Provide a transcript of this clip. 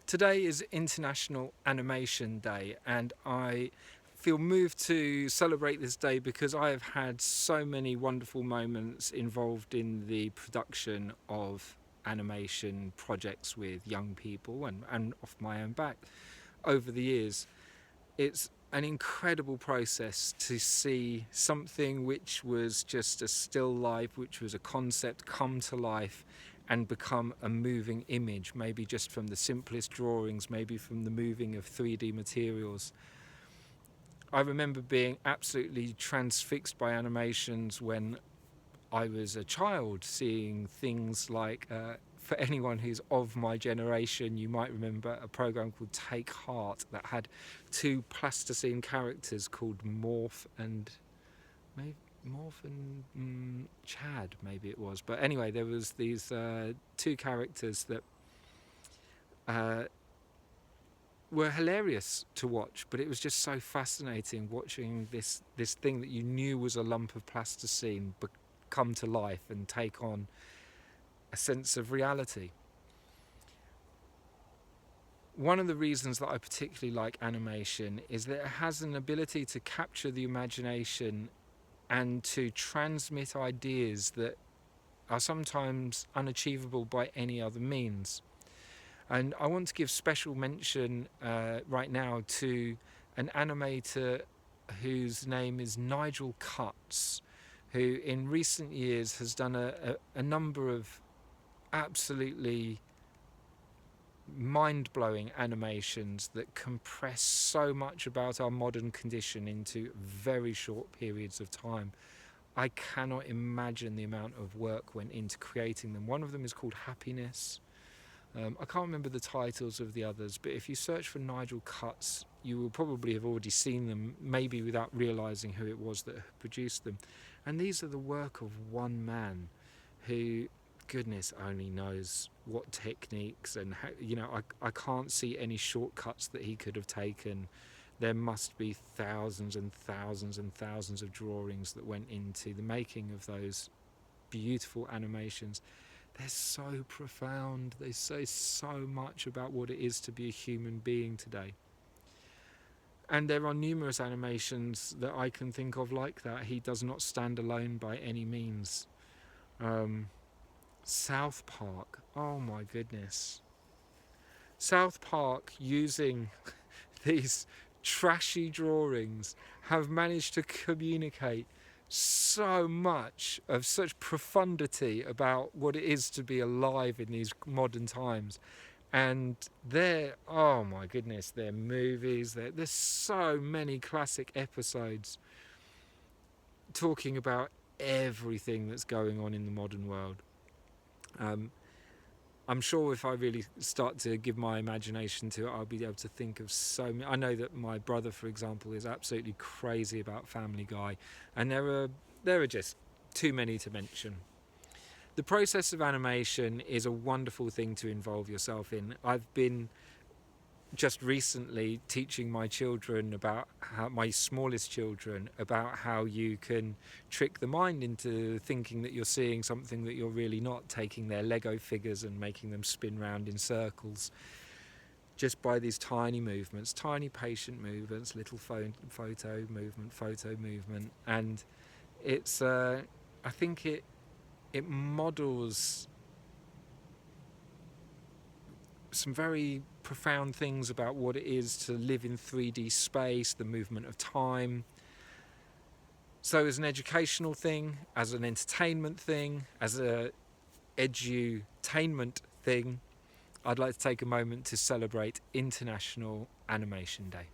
Today is International Animation Day, and I feel moved to celebrate this day because I have had so many wonderful moments involved in the production of animation projects with young people and off my own back over the years. It's an incredible process to see something which was just a still life, which was a concept, come to life and become a moving image, maybe just from the simplest drawings, maybe from the moving of 3D materials. I remember being absolutely transfixed by animations when I was a child, seeing things like, for anyone who's of my generation, you might remember a program called Take Heart that had two plasticine characters called Morph and Chad, maybe it was. But anyway, there was these two characters that were hilarious to watch, but it was just so fascinating watching this thing that you knew was a lump of plasticine come to life and take on a sense of reality. One of the reasons that I particularly like animation is that it has an ability to capture the imagination and to transmit ideas that are sometimes unachievable by any other means. And I want to give special mention right now to an animator whose name is Nigel Cutts, who in recent years has done a number of absolutely mind-blowing animations that compress so much about our modern condition into very short periods of time. I cannot imagine the amount of work went into creating them. One of them is called Happiness. I can't remember the titles of the others, but if you search for Nigel Cutts, you will probably have already seen them, maybe without realising who it was that had produced them. And these are the work of one man who, goodness only knows what techniques and how, I can't see any shortcuts that he could have taken. There must be thousands and thousands and thousands of drawings that went into the making of those beautiful animations. They're so profound. They say so much about what it is to be a human being today. And there are numerous animations that I can think of like that. He does not stand alone by any means. South Park, oh my goodness. South Park, using these trashy drawings, have managed to communicate so much of such profundity about what it is to be alive in these modern times. And oh my goodness, they're movies, there's so many classic episodes talking about everything that's going on in the modern world. I'm sure if I really start to give my imagination to it, I'll be able to think of so many. I know that my brother, for example, is absolutely crazy about Family Guy, and there are just too many to mention. The process of animation is a wonderful thing to involve yourself in. I've been just recently teaching my children my smallest children, about how you can trick the mind into thinking that you're seeing something that you're really not, taking their Lego figures and making them spin round in circles just by these tiny movements, tiny patient movements, little photo movement, and it's I think it models some very profound things about what it is to live in 3D space, the movement of time. So as an educational thing, as an entertainment thing, as a edutainment thing, I'd like to take a moment to celebrate International Animation Day.